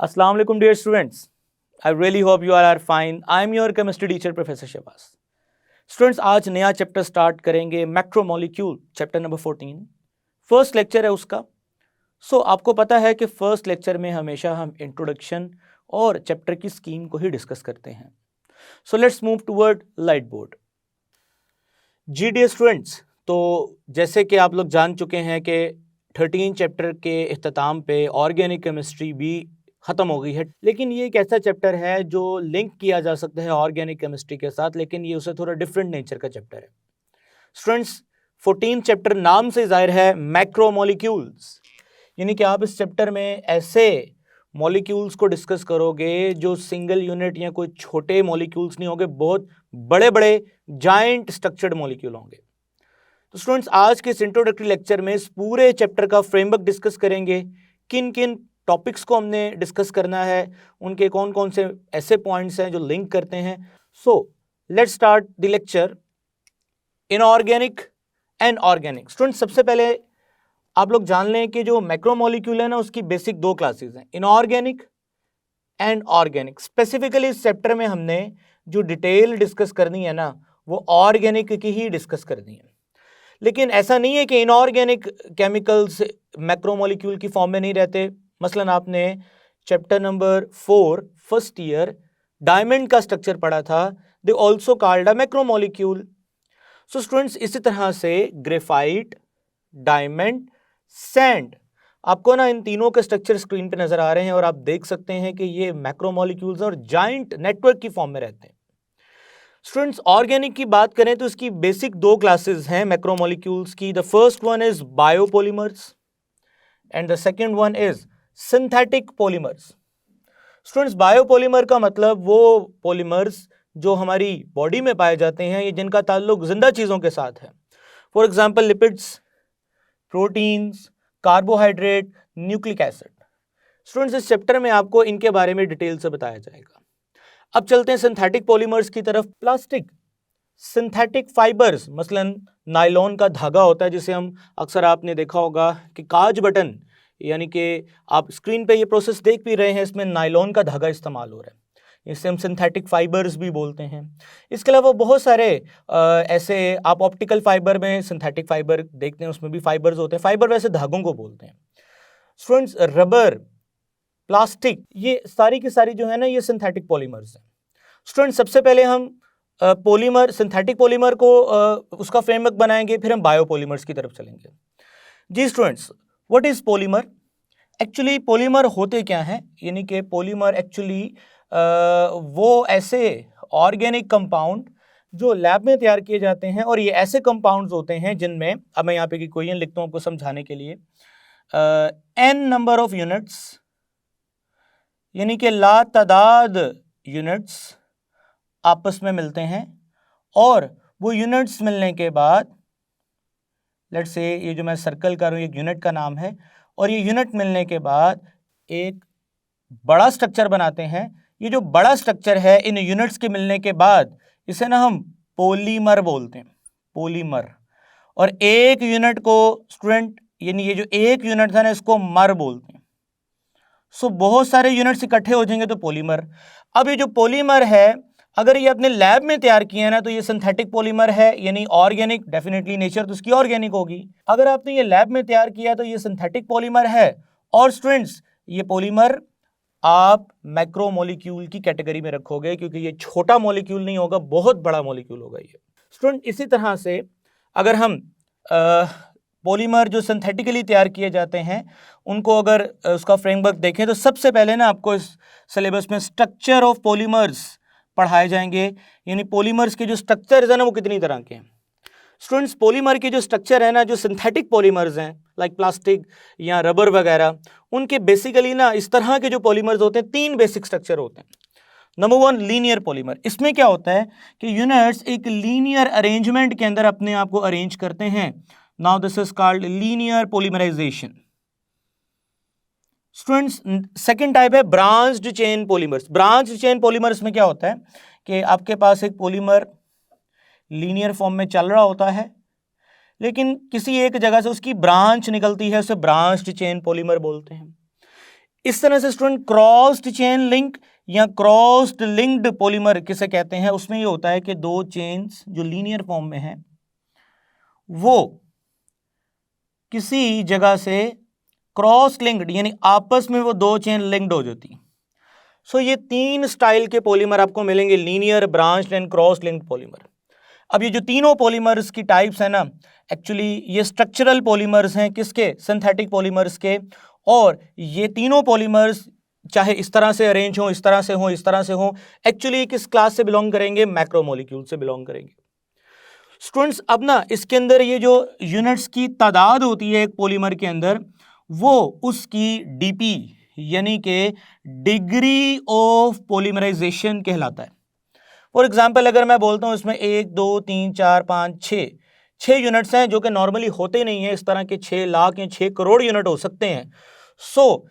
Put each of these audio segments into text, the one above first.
Assalamu alaikum dear students. I really hope you all are fine. I am your chemistry teacher Professor Shehbaz. Students आज नया chapter start करेंगे macromolecule chapter number 14 first lecture है उसका। आपको पता है कि फर्स्ट लेक्चर में हमेशा हम इंट्रोडक्शन और चैप्टर की स्कीम को ही डिस्कस करते हैं। Let's move toward light board. जी डियर स्टूडेंट्स, तो जैसे कि आप लोग जान चुके हैं कि 13 चैप्टर के इख्तिताम पे ऑर्गेनिक केमिस्ट्री भी ख़त्म हो गई है, लेकिन ये एक ऐसा चैप्टर है जो लिंक किया जा सकता है ऑर्गेनिक केमिस्ट्री के साथ, लेकिन ये उसे थोड़ा डिफरेंट नेचर का चैप्टर है। स्टूडेंट्स 14 चैप्टर नाम से जाहिर है मैक्रोमोलिक्यूल्स, यानी कि आप इस चैप्टर में ऐसे मॉलिक्यूल्स को डिस्कस करोगे जो सिंगल यूनिट या कोई छोटे मॉलिक्यूल्स नहीं होंगे, बहुत बड़े बड़े जाइंट स्ट्रक्चर्ड मॉलिक्यूल होंगे। तो स्टूडेंट्स आज के इस इंट्रोडक्टरी लेक्चर में इस पूरे चैप्टर का फ्रेमवर्क डिस्कस करेंगे, किन किन टॉपिक्स को हमने डिस्कस करना है, उनके कौन कौन से ऐसे पॉइंट्स हैं जो लिंक करते हैं। Let's start the lecture. Inorganic and organic. Students सबसे पहले आप लोग जान लें कि जो मैक्रोमोलिक्यूल है ना, उसकी बेसिक दो क्लासेस हैं, इनऑर्गेनिक एंड ऑर्गेनिक। स्पेसिफिकली इस चैप्टर में हमने जो डिटेल डिस्कस करनी है ना, वो ऑर्गेनिक की ही डिस्कस करनी है। लेकिन ऐसा नहीं है कि इनऑर्गेनिक केमिकल्स मैक्रोमोलिक्यूल की फॉर्म में नहीं रहते। मसलन आपने chapter number 4 first year diamond का स्ट्रक्चर पढ़ा था, they also called a macromolecule. Students इसी तरह से ग्रेफाइट, डायमंड, सैंड, आपको ना इन तीनों के स्ट्रक्चर स्क्रीन पे नजर आ रहे हैं और आप देख सकते हैं कि ये मैक्रोमोलिक्यूल्स और जाइंट नेटवर्क की फॉर्म में रहते हैं। स्टूडेंट्स ऑर्गेनिक की बात करें तो इसकी बेसिक दो क्लासेस हैं मैक्रोमोलिक्यूल्स की। The first one is biopolymers and the second one is synthetic polymers. Students biopolymer का मतलब वो पॉलीमर्स जो हमारी बॉडी में पाए जाते हैं, ये जिनका ताल्लुक जिंदा चीज़ों के साथ है। For example lipids, proteins, carbohydrate, nucleic acid. Students इस चैप्टर में आपको इनके बारे में डिटेल से बताया जाएगा। अब चलते हैं सिंथेटिक पॉलीमर्स की तरफ। प्लास्टिक, सिंथेटिक फाइबर्स, मसलन नायलॉन का धागा होता है जिसे हम अक्सर आपने देखा होगा कि काज बटन, यानी कि आप स्क्रीन पे ये प्रोसेस देख भी रहे हैं, इसमें नायलॉन का धागा इस्तेमाल हो रहा है, इसे हम सिंथेटिक फाइबर्स भी बोलते हैं। इसके अलावा बहुत सारे ऐसे आप ऑप्टिकल फाइबर में सिंथेटिक फाइबर देखते हैं, उसमें भी फाइबर्स होते हैं। फाइबर वैसे धागों को बोलते हैं। स्टूडेंट्स रबर, प्लास्टिक, ये सारी की सारी जो है ना, ये सिंथेटिक पॉलीमर्स हैं। स्टूडेंट्स सबसे पहले हम पॉलीमर, सिंथेटिक पॉलीमर को उसका फ्रेमवर्क बनाएंगे, फिर हम बायोपॉलीमर्स की तरफ चलेंगे। जी students, what is polymer? Actually polymer होते क्या हैं, यानी कि पॉलीमर एक्चुअली वो ऐसे ऑर्गेनिक कंपाउंड जो लैब में तैयार किए जाते हैं, और ये ऐसे कंपाउंड्स होते हैं जिनमें, अब मैं यहाँ पे क्वेश्चन लिखता हूँ आपको समझाने के लिए, n नंबर ऑफ यूनिट्स, यानी कि लातादाद यूनिट्स आपस में मिलते हैं, और वो यूनिट्स मिलने के बाद, लेट्स से ये जो मैं सर्कल कर रहा हूँ एक यूनिट का नाम है, और ये यूनिट मिलने के बाद एक बड़ा स्ट्रक्चर बनाते हैं। ये जो बड़ा स्ट्रक्चर है इन यूनिट्स के मिलने के बाद, इसे ना हम पॉलीमर बोलते हैं, पॉलीमर। और एक यूनिट को स्टूडेंट, यानी ये जो एक यूनिट था ना, इसको मर बोलते हैं। बहुत सारे यूनिट्स इकट्ठे हो जाएंगे तो पॉलीमर। अब ये जो पॉलीमर है, अगर ये अपने लैब में तैयार किया है ना, तो ये सिंथेटिक पॉलीमर है, यानी ऑर्गेनिक, डेफिनेटली नेचर तो उसकी ऑर्गेनिक होगी। अगर आपने ये लैब में तैयार किया तो ये सिंथेटिक पॉलीमर है। और स्टूडेंट्स ये पॉलीमर आप मैक्रोमोलिक्यूल की कैटेगरी में रखोगे, क्योंकि ये छोटा मॉलिक्यूल नहीं होगा, बहुत बड़ा मॉलिक्यूल होगा ये। स्टूडेंट इसी तरह से अगर हम पॉलीमर जो सिंथेटिकली तैयार किए जाते हैं उनको अगर उसका फ्रेमवर्क देखें, तो सबसे पहले ना आपको इस सिलेबस में स्ट्रक्चर ऑफ पॉलीमर्स पढ़ाए जाएंगे, यानी पॉलीमर्स के जो स्ट्रक्चर्स हैं ना, वो कितनी तरह के हैं। स्टूडेंट्स पॉलीमर के जो स्ट्रक्चर है ना, जो सिंथेटिक पॉलीमर्स हैं लाइक प्लास्टिक या रबर वगैरह, उनके बेसिकली ना इस तरह के जो पॉलीमर्स होते हैं, तीन बेसिक स्ट्रक्चर होते हैं। Number 1 linear polymer. इसमें क्या होता है कि यूनिट्स एक लीनियर अरेंजमेंट के अंदर अपने आप को अरेंज करते हैं। Now this is called linear polymerization. Students second type है branched chain polymers. Branched chain polymers में क्या होता है कि आपके पास एक पॉलीमर लीनियर फॉर्म में चल रहा होता है, लेकिन किसी एक जगह से उसकी ब्रांच निकलती है, उसे ब्रांच्ड चेन पॉलीमर बोलते हैं। इस तरह से स्टूडेंट क्रॉस्ड चेन लिंक या क्रॉस्ड लिंक्ड पॉलीमर किसे कहते हैं, उसमें ये होता है कि दो चेन्स जो लीनियर फॉर्म में है वो किसी जगह से क्रॉस लिंक्ड यानी आपस में वो दो चेन लिंक्ड हो जाती। सो ये तीन स्टाइल के पॉलीमर आपको मिलेंगे, linear, branched and cross linked polymer. अब ये जो तीनों पॉलीमर्स की टाइप्स है ना, एक्चुअली ये स्ट्रक्चरल पॉलीमर्स हैं, किसके, सिंथेटिक पॉलीमर्स के। और ये तीनों पॉलीमर्स चाहे इस तरह से अरेंज हो, इस तरह से हो, इस तरह से हो, एक्चुअली किस क्लास से बिलोंग करेंगे, मैक्रोमोलिक्यूल से बिलोंग करेंगे। स्टूडेंट्स अब ना इसके अंदर ये जो यूनिट्स की तादाद होती है एक पॉलीमर के अंदर, वो उसकी डीपी यानी कि डिग्री ऑफ पॉलीमराइजेशन कहलाता है। फॉर एग्जाम्पल अगर मैं बोलता हूं इसमें 1 2 3 4 5 6 यूनिट्स हैं जो कि नॉर्मली होते नहीं है, इस तरह के 6 लाख या 6 करोड़ यूनिट हो सकते हैं। सो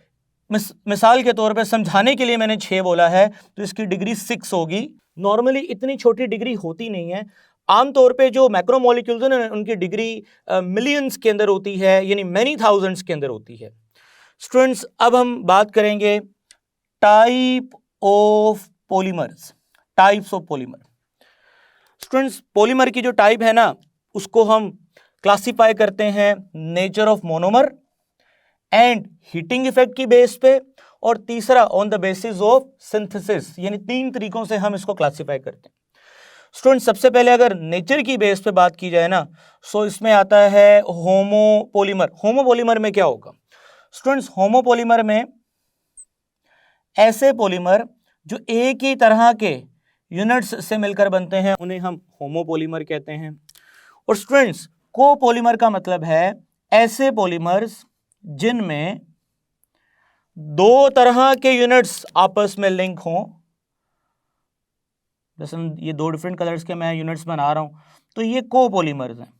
मिसाल के तौर पे समझाने के लिए मैंने 6 बोला है, तो इसकी डिग्री 6 होगी। नॉर्मली इतनी छोटी डिग्री होती नहीं है। आमतौर पे जो मैक्रोमोलिक्यूल्स हैं ना, उनकी डिग्री मिलियंस के अंदर होती है, यानी मैनी थाउजेंड्स के अंदर होती है। स्टूडेंट्स अब हम बात करेंगे type of polymers, types of polymer. Students polymer की जो टाइप है ना, उसको हम क्लासिफाई करते हैं nature of monomer and heating effect की बेस पे, और तीसरा on the basis of synthesis, यानी 3 तरीकों से हम इसको क्लासिफाई करते हैं। स्टूडेंट सबसे पहले अगर नेचर की बेस पे बात की जाए ना, सो इसमें आता है होमोपॉलीमर। होमोपॉलीमर में क्या होगा स्टूडेंट्स, होमोपॉलीमर में ऐसे पॉलीमर जो एक ही तरह के यूनिट्स से मिलकर बनते हैं उन्हें हम होमोपॉलीमर कहते हैं। और स्टूडेंट्स कोपॉलीमर का मतलब है ऐसे पॉलीमर्स जिनमें दो तरह के यूनिट्स आपस में लिंक हों। जैसे ये 2 डिफरेंट कलर्स के मैं यूनिट्स बना रहा हूं, तो ये कोपॉलीमर्स हैं।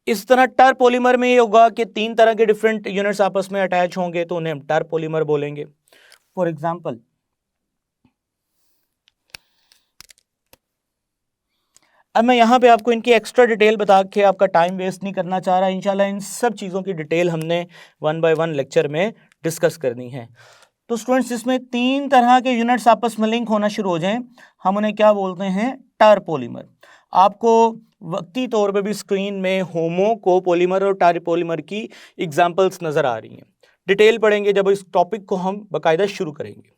इस तरह टर पॉलीमर में ये होगा कि 3 तरह के डिफरेंट यूनिट्स आपस में अटैच होंगे, तो उन्हें हम टर पॉलीमर बोलेंगे। फॉर एग्जांपल अब मैं यहां पे आपको इनकी एक्स्ट्रा डिटेल बता के आपका टाइम वेस्ट नहीं करना चाह रहा। इंशाल्लाह इन सब चीज़ों की डिटेल हमने 1 बाय 1 लेक्चर में डिस्कस करनी है। तो स्टूडेंट्स इसमें 3 तरह के यूनिट्स आपस में लिंक होना शुरू हो जाएं, हम उन्हें क्या बोलते हैं, टर पॉलीमर। आपको वक्ती तौर पे भी स्क्रीन में होमो कोपॉलीमर और टर पॉलीमर की एग्जांपल्स नज़र आ रही हैं। डिटेल पढ़ेंगे जब इस टॉपिक को हम बाकायदा शुरू करेंगे।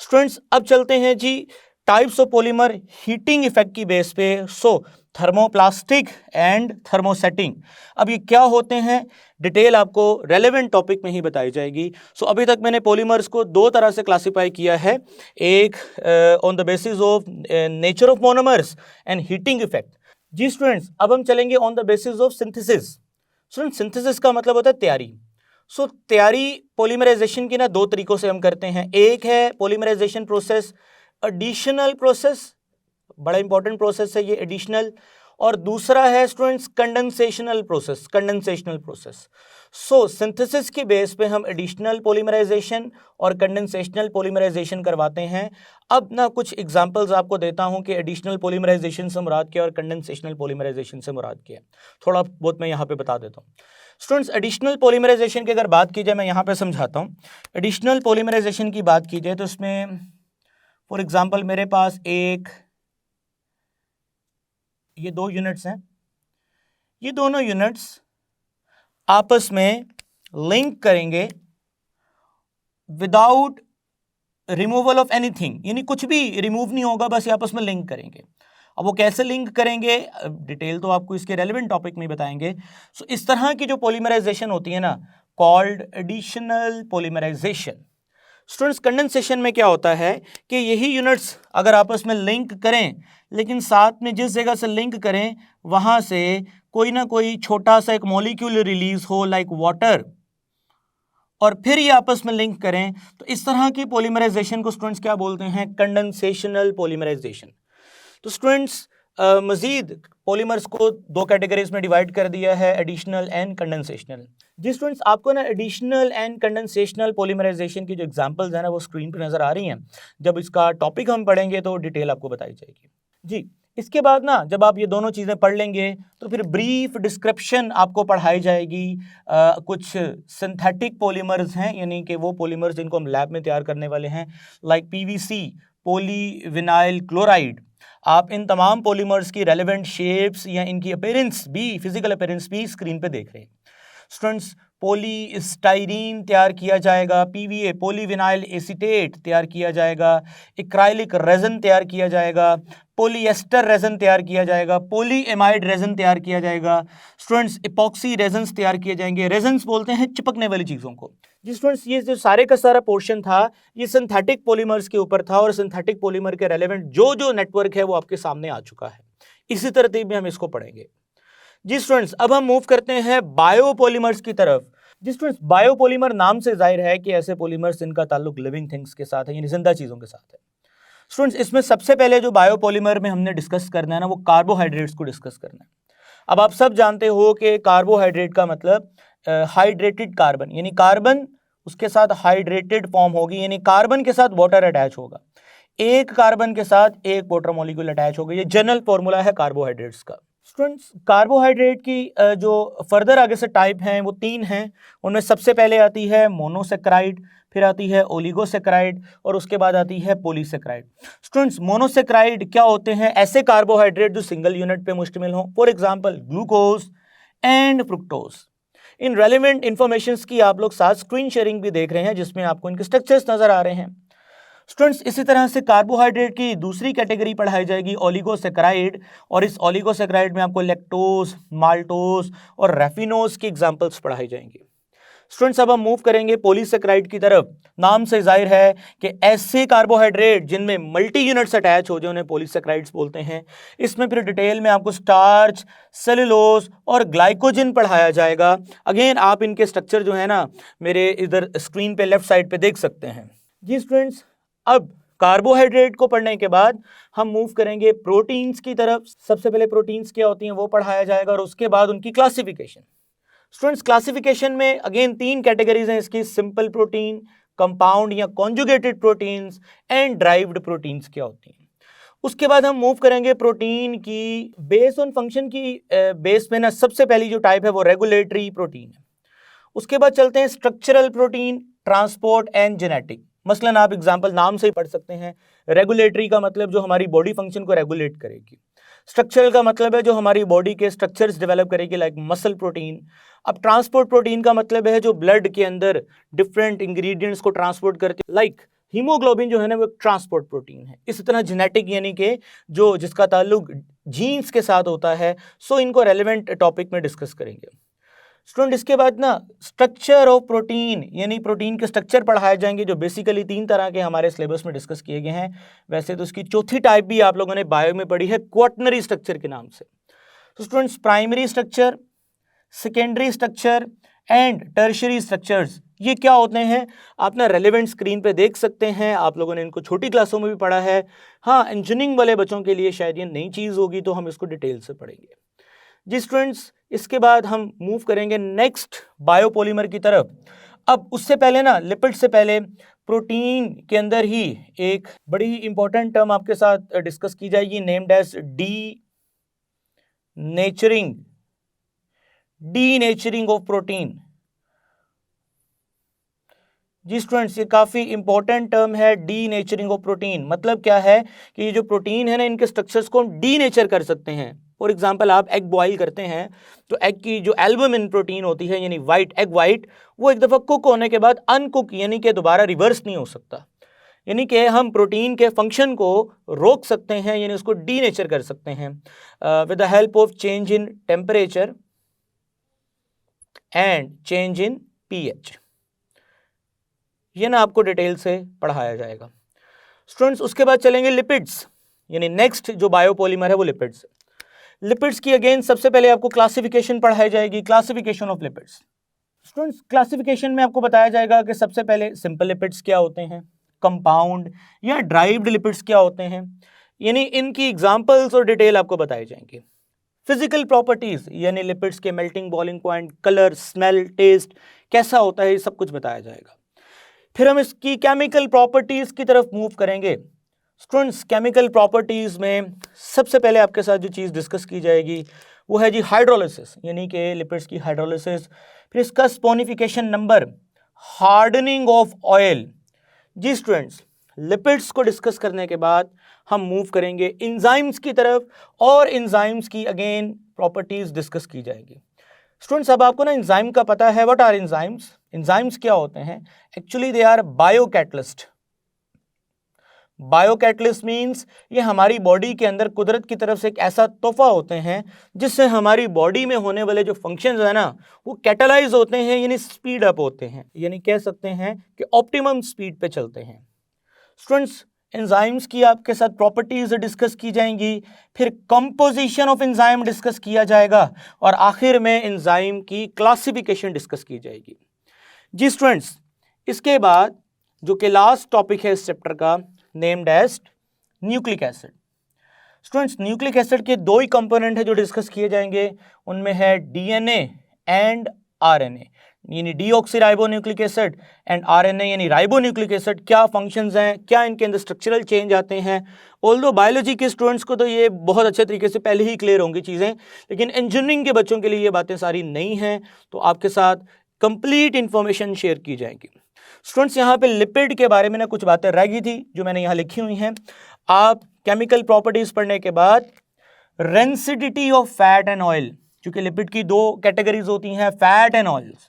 स्टूडेंट्स अब चलते हैं जी types of polymer heating effect की बेस पे। So thermoplastic and thermosetting. अब ये क्या होते हैं, डिटेल आपको रेलेवेंट टॉपिक में ही बताई जाएगी। सो अभी तक मैंने पॉलीमर्स को 2 तरह से क्लासिफाई किया है, एक on the basis of nature of monomers and heating effect. जी स्टूडेंट्स अब हम चलेंगे on the basis of synthesis. Student synthesis का मतलब होता है तैयारी। सो तैयारी पॉलीमराइजेशन की ना 2 तरीकों से हम करते हैं। एक है पॉलीमराइजेशन प्रोसेस एडिशनल प्रोसेस, बड़ा इंपॉर्टेंट प्रोसेस है ये एडिशनल। और दूसरा है स्टूडेंट्स कंडेंसेशनल प्रोसेस, कंडेंसेशनल प्रोसेस। सो सिंथेसिस की बेस पे हम एडिशनल पॉलीमराइजेशन और कंडेंसेशनल पॉलीमराइजेशन करवाते हैं। अब ना कुछ एग्जांपल्स आपको देता हूं कि एडिशनल पॉलीमराइजेशन से मुराद क्या और कंडेंसेशनल पॉलीमराइजेशन से मुराद क्या है, थोड़ा बहुत मैं यहाँ पे बता देता हूँ। स्टूडेंट्स एडिशनल पॉलीमराइजेशन की अगर बात की जाए, मैं यहाँ पे समझाता हूँ। एडिशनल पॉलीमराइजेशन की बात की जाए तो इसमें फॉर एग्जाम्पल मेरे पास ये 2 यूनिट्स हैं, ये दोनों यूनिट्स आपस में लिंक करेंगे विदाउट रिमूवल ऑफ एनीथिंग, यानी कुछ भी रिमूव नहीं होगा, बस ये आपस में लिंक करेंगे। अब वो कैसे लिंक करेंगे, डिटेल तो आपको इसके रेलेवेंट टॉपिक में बताएंगे। सो इस तरह की जो पॉलीमराइजेशन होती है ना, called additional polymerization. Students condensation में क्या होता है कि यही यूनिट्स अगर आपस में लिंक करें, लेकिन साथ में जिस जगह से लिंक करें वहां से कोई ना कोई छोटा सा एक मॉलिक्यूल रिलीज हो लाइक वाटर, और फिर ये आपस में लिंक करें, तो इस तरह की पॉलीमराइजेशन को स्टूडेंट्स क्या बोलते हैं, कंडेंसेशनल पॉलीमराइजेशन। तो स्टूडेंट्स मजीद पॉलीमर्स को 2 कैटेगरीज में डिवाइड कर दिया है, एडिशनल एंड कंडेंसेशनल। जी स्टूडेंट्स आपको ना एडिशनल एंड कंडेंसेशनल पॉलीमराइजेशन की जो एग्जांपल्स हैं ना वो स्क्रीन पर नजर आ रही हैं। जब इसका टॉपिक हम पढ़ेंगे तो डिटेल आपको बताई जाएगी। जी, इसके बाद ना जब आप ये दोनों चीज़ें पढ़ लेंगे तो फिर ब्रीफ डिस्क्रिप्शन आपको पढ़ाई जाएगी। कुछ सिंथेटिक पॉलीमर्स हैं, यानी कि वो पॉलीमर्स जिनको हम लैब में तैयार करने वाले हैं, लाइक पीवीसी, पॉलीविनाइल क्लोराइड। आप इन तमाम पॉलीमर्स की रेलेवेंट शेप्स या इनकी अपीयरेंस भी, फिजिकल अपीयरेंस भी स्क्रीन पे देख रहे हैं स्टूडेंट्स। पॉलीस्टाइरीन तैयार किया जाएगा, पीवीए पॉलीविनाइल एसीटेट तैयार किया जाएगा, एक्राइलिक रेजन तैयार किया जाएगा, पॉलीएस्टर रेजन तैयार किया जाएगा, पॉलीएमाइड रेजन तैयार किया जाएगा स्टूडेंट्स, इपॉक्सी रेजन्स तैयार किए जाएंगे। रेजन्स बोलते हैं चिपकने वाली चीज़ों को। जी स्टूडेंट्स, ये जो सारे का सारा पोर्शन था ये सिंथेटिक पॉलीमर्स के ऊपर था और सिंथेटिक पॉलीमर के रेलेवेंट जो जो नेटवर्क है वो आपके सामने आ चुका है। इसी तरतीब में हम इसको पढ़ेंगे। जी स्टूडेंट्स, अब हम मूव करते हैं बायोपॉलीमर्स की तरफ। जी स्टूडेंट्स, बायोपॉलीमर नाम से जाहिर है कि ऐसे पॉलीमर्स जिनका ताल्लुक लिविंग थिंग्स के साथ है, यानी जिंदा चीज़ों के साथ है। स्टूडेंट्स, इसमें सबसे पहले जो बायोपॉलीमर में हमने डिस्कस करना है ना, वो कार्बोहाइड्रेट्स को डिस्कस करना है। अब आप सब जानते हो कि कार्बोहाइड्रेट का मतलब हाइड्रेटेड कार्बन, यानी कार्बन उसके साथ हाइड्रेटेड फॉर्म होगी, यानी कार्बन के साथ वाटर अटैच होगा, एक कार्बन के साथ एक वाटर मॉलिक्यूल अटैच होगा। ये जनरल फॉर्मूला है कार्बोहाइड्रेट्स का। स्टूडेंट्स, कार्बोहाइड्रेट की जो फर्दर आगे से टाइप हैं वो 3 हैं। उनमें सबसे पहले आती है मोनोसेक्राइड, फिर आती है ओलिगोसेक्राइड और उसके बाद आती है पॉलीसेक्राइड। स्टूडेंट्स, मोनोसेक्राइड क्या होते हैं? ऐसे कार्बोहाइड्रेट जो सिंगल यूनिट पे मुश्तमिल हों, for example glucose and fructose. In relevant informations की आप लोग साथ स्क्रीन शेयरिंग भी देख रहे हैं जिसमें आपको इनके स्ट्रक्चर्स नजर आ रहे हैं। स्टूडेंट्स, इसी तरह से कार्बोहाइड्रेट की दूसरी कैटेगरी पढ़ाई जाएगी ओलिगोसेक्राइड, और इस ओलिगोसेक्राइड में आपको लैक्टोज, माल्टोज और रैफिनोज की एग्जांपल्स पढ़ाई जाएंगी। स्टूडेंट्स, अब हम मूव करेंगे पॉलीसेक्राइड की तरफ। नाम से जाहिर है कि ऐसे कार्बोहाइड्रेट जिनमें मल्टी यूनिट्स अटैच हो जाए उन्हें पॉलीसेक्राइड्स बोलते हैं। इसमें फिर डिटेल में आपको स्टार्च, सेलुलोज और ग्लाइकोजन पढ़ाया जाएगा। अगेन आप इनके स्ट्रक्चर जो है ना मेरे इधर स्क्रीन पे लेफ्ट साइड पे देख सकते हैं। जी स्टूडेंट्स, अब कार्बोहाइड्रेट को पढ़ने के बाद हम मूव करेंगे प्रोटीन्स की तरफ। सबसे पहले प्रोटीन्स क्या होती हैं वो पढ़ाया जाएगा और उसके बाद उनकी क्लासिफिकेशन। स्टूडेंट्स, क्लासिफिकेशन में अगेन 3 कैटेगरीज हैं इसकी, सिंपल प्रोटीन, कंपाउंड या conjugated proteins and derived proteins क्या होती हैं। उसके बाद हम मूव करेंगे प्रोटीन की बेस ऑन फंक्शन की बेस पे ना। सबसे पहली जो टाइप है वो रेगुलेटरी प्रोटीन है। उसके बाद चलते हैं structural protein, transport and genetic. मसलन आप एग्जाम्पल नाम से ही पढ़ सकते हैं। रेगुलेटरी का मतलब जो हमारी बॉडी फंक्शन को रेगुलेट करेगी, स्ट्रक्चरल का मतलब है जो हमारी बॉडी के स्ट्रक्चर्स डेवलप करेगी, लाइक मसल प्रोटीन। अब ट्रांसपोर्ट प्रोटीन का मतलब है जो ब्लड के अंदर डिफरेंट इंग्रेडिएंट्स को ट्रांसपोर्ट करती है, लाइक हीमोग्लोबिन जो है ना वो एक ट्रांसपोर्ट प्रोटीन है। इसी तरह जेनेटिक यानी कि जो जिसका ताल्लुक जीन्स के साथ होता है। सो इनको रेलेवेंट टॉपिक में डिस्कस करेंगे। स्टूडेंट, इसके बाद ना स्ट्रक्चर ऑफ प्रोटीन, यानी प्रोटीन के स्ट्रक्चर पढ़ाए जाएंगे जो बेसिकली 3 तरह के हमारे सिलेबस में डिस्कस किए गए हैं। वैसे तो इसकी चौथी टाइप भी आप लोगों ने बायो में पढ़ी है, क्वाटनरी स्ट्रक्चर के नाम से। तो students, primary structure, secondary structure and tertiary structures ये क्या होते हैं आप ना रेलेवेंट स्क्रीन पे देख सकते हैं। आप लोगों ने इनको छोटी क्लासों में भी पढ़ा है। हाँ, इंजीनियरिंग वाले बच्चों के लिए शायद ये नई चीज़ होगी तो हम इसको डिटेल से पढ़ेंगे। जी स्टूडेंट्स, इसके बाद हम मूव करेंगे नेक्स्ट बायोपॉलीमर की तरफ। अब उससे पहले ना, लिपिड से पहले प्रोटीन के अंदर ही एक बड़ी ही इंपॉर्टेंट टर्म आपके साथ डिस्कस की जाएगी, named as denaturing of protein. जी स्टूडेंट्स, ये काफ़ी इंपॉर्टेंट टर्म है, डीनेचरिंग ऑफ प्रोटीन। मतलब क्या है कि ये जो प्रोटीन है ना इनके स्ट्रक्चर्स को हम डीनेचर कर सकते हैं। फॉर एग्जाम्पल, आप एग बॉईल करते हैं तो एग की जो एल्बुमिन प्रोटीन होती है, यानी वाइट एग वाइट, वो एक दफ़ा कुक होने के बाद अनकुक यानी कि दोबारा रिवर्स नहीं हो सकता। यानी कि हम प्रोटीन के फंक्शन को रोक सकते हैं, यानी उसको डीनेचर कर सकते हैं with the help of change in temperature and change in pH. ये ना आपको डिटेल से पढ़ाया जाएगा। स्टूडेंट्स, उसके बाद चलेंगे लिपिड्स, यानी नेक्स्ट जो बायोपॉलीमर है वो लिपिड्स। लिपिड्स की अगेन सबसे पहले आपको क्लासिफिकेशन पढ़ाई जाएगी, classification of lipids. Students, classification में आपको बताया जाएगा कि सबसे पहले सिंपल लिपिड्स क्या होते हैं, कंपाउंड या ड्राइव्ड लिपिड्स क्या होते हैं, यानी इनकी एग्जांपल्स और डिटेल आपको बताई जाएंगी। फिजिकल प्रॉपर्टीज, यानी लिपिड्स के melting, boiling point, colour, smell, taste कैसा होता है, ये सब कुछ बताया जाएगा। फिर हम इसकी केमिकल प्रॉपर्टीज की तरफ मूव करेंगे। स्टूडेंट्स केमिकल प्रॉपर्टीज में सबसे पहले आपके साथ जो चीज़ डिस्कस की जाएगी वो है जी हाइड्रोलिसिस, यानी कि लिपिड्स की हाइड्रोलिसिस। फिर इसका saponification number, hardening of oil. जी स्टूडेंट्स, लिपिड्स को डिस्कस करने के बाद हम मूव करेंगे इंजाइम्स की तरफ, और इंजाइम्स की अगेन प्रॉपर्टीज डिस्कस की जाएगी। स्टूडेंट्स, अब आपको ना इंजाइम का पता है। What are enzymes? इंजाइम्स क्या होते हैं? Actually they are biocatalyst. Biocatalyst means ये हमारी बॉडी के अंदर कुदरत की तरफ से एक ऐसा तोहफा होते हैं जिससे हमारी बॉडी में होने वाले जो फंक्शंस है ना वो कैटलाइज होते हैं, यानी स्पीड अप होते हैं, यानी कह सकते हैं कि ऑप्टिमम स्पीड पे चलते हैं। स्टूडेंट्स, एंजाइम्स की आपके साथ प्रॉपर्टीज डिस्कस की जाएंगी, फिर कंपोजिशन ऑफ एंजाइम डिस्कस किया जाएगा, और आखिर में एंजाइम की क्लासिफिकेशन डिस्कस की जाएगी। जी स्टूडेंट्स, इसके बाद जो कि लास्ट टॉपिक है इस चैप्टर का, named as nucleic acid. Students, nucleic acid के दो ही कंपोनेंट है जो डिस्कस किए जाएंगे, उनमें है डीएनए एंड आरएनए, यानी डीऑक्सीराइबोन्यूक्लिक एसिड, एंड आरएनए यानी राइबोन्यूक्लिक एसिड। क्या फंक्शंस हैं, क्या इनके अंदर स्ट्रक्चरल चेंज आते हैं। ऑल्दो बायोलॉजी के स्टूडेंट्स को तो ये बहुत अच्छे तरीके से पहले ही क्लियर होंगी चीज़ें, लेकिन इंजीनियरिंग के बच्चों के लिए ये बातें सारी नहीं हैं, तो आपके साथ कंप्लीट इंफॉर्मेशन शेयर की जाएगी। स्टूडेंट्स, यहाँ पे लिपिड के बारे में ना कुछ बातें रह गई थी जो मैंने यहाँ लिखी हुई हैं। आप केमिकल प्रॉपर्टीज पढ़ने के बाद rancidity of fat and oil, क्योंकि लिपिड की दो कैटेगरीज होती हैं, फैट एंड ऑयल्स।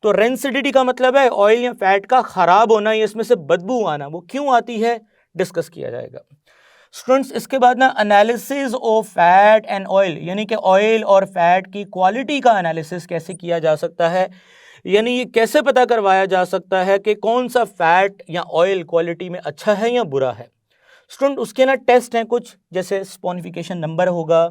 तो रेंसिडिटी का मतलब है ऑयल या फैट का खराब होना या इसमें से बदबू आना। वो क्यों आती है डिस्कस किया जाएगा। स्टूडेंट्स, इसके बाद ना analysis of fat and oil, यानी कि ऑयल और फैट की क्वालिटी का एनालिसिस कैसे किया जा सकता है, यानी ये कैसे पता करवाया जा सकता है कि कौन सा फैट या ऑयल क्वालिटी में अच्छा है या बुरा है। स्टूडेंट, उसके ना टेस्ट हैं कुछ, जैसे स्पोनिफिकेशन नंबर होगा,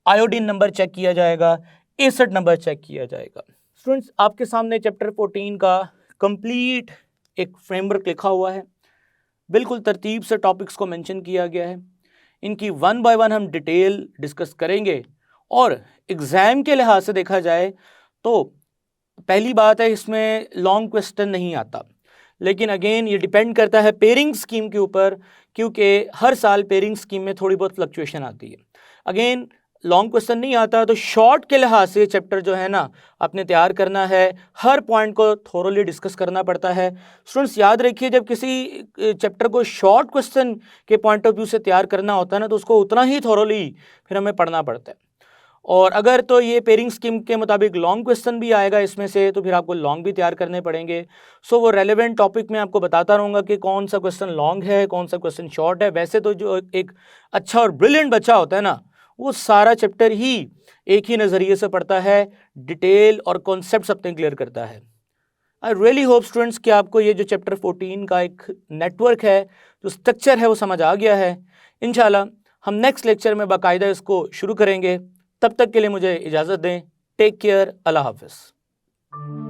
आयोडीन नंबर चेक किया जाएगा, एसिड नंबर चेक किया जाएगा। स्टूडेंट्स, आपके सामने चैप्टर 14 का कंप्लीट एक फ्रेमवर्क लिखा हुआ है, बिल्कुल तरतीब से टॉपिक्स को मेंशन किया गया है। इनकी वन बाय वन हम डिटेल डिस्कस करेंगे, और एग्ज़ाम के लिहाज से देखा जाए तो पहली बात है इसमें लॉन्ग क्वेश्चन नहीं आता, लेकिन अगेन ये डिपेंड करता है पेयरिंग स्कीम के ऊपर, क्योंकि हर साल पेयरिंग स्कीम में थोड़ी बहुत फ्लक्चुएशन आती है। अगेन लॉन्ग क्वेश्चन नहीं आता, तो शॉर्ट के लिहाज से चैप्टर जो है ना आपने तैयार करना है, हर पॉइंट को थोरोली डिस्कस करना पड़ता है। स्टूडेंट्स, याद रखिए, जब किसी चैप्टर को शॉर्ट क्वेश्चन के पॉइंट ऑफ व्यू से तैयार करना होता है ना, तो उसको उतना ही थोरोली फिर हमें पढ़ना पड़ता है। और अगर तो ये पेयरिंग स्कीम के मुताबिक लॉन्ग क्वेश्चन भी आएगा इसमें से, तो फिर आपको लॉन्ग भी तैयार करने पड़ेंगे। सो वो रेलेवेंट टॉपिक में आपको बताता रहूँगा कि कौन सा क्वेश्चन लॉन्ग है, कौन सा क्वेश्चन शॉर्ट है। वैसे तो जो एक अच्छा और ब्रिलियंट बच्चा होता है ना, वो सारा चैप्टर ही एक ही नज़रिए से पढ़ता है, डिटेल और कॉन्सेप्ट अपने क्लियर करता है। आई रियली होप स्टूडेंट्स कि आपको ये जो चैप्टर 14 का एक नेटवर्क है, जो स्ट्रक्चर है, वो समझ आ गया है। इंशाल्लाह हम नेक्स्ट लेक्चर में बाकायदा इसको शुरू करेंगे। तब तक के लिए मुझे इजाज़त दें। टेक केयर, अल्लाह हाफिज़।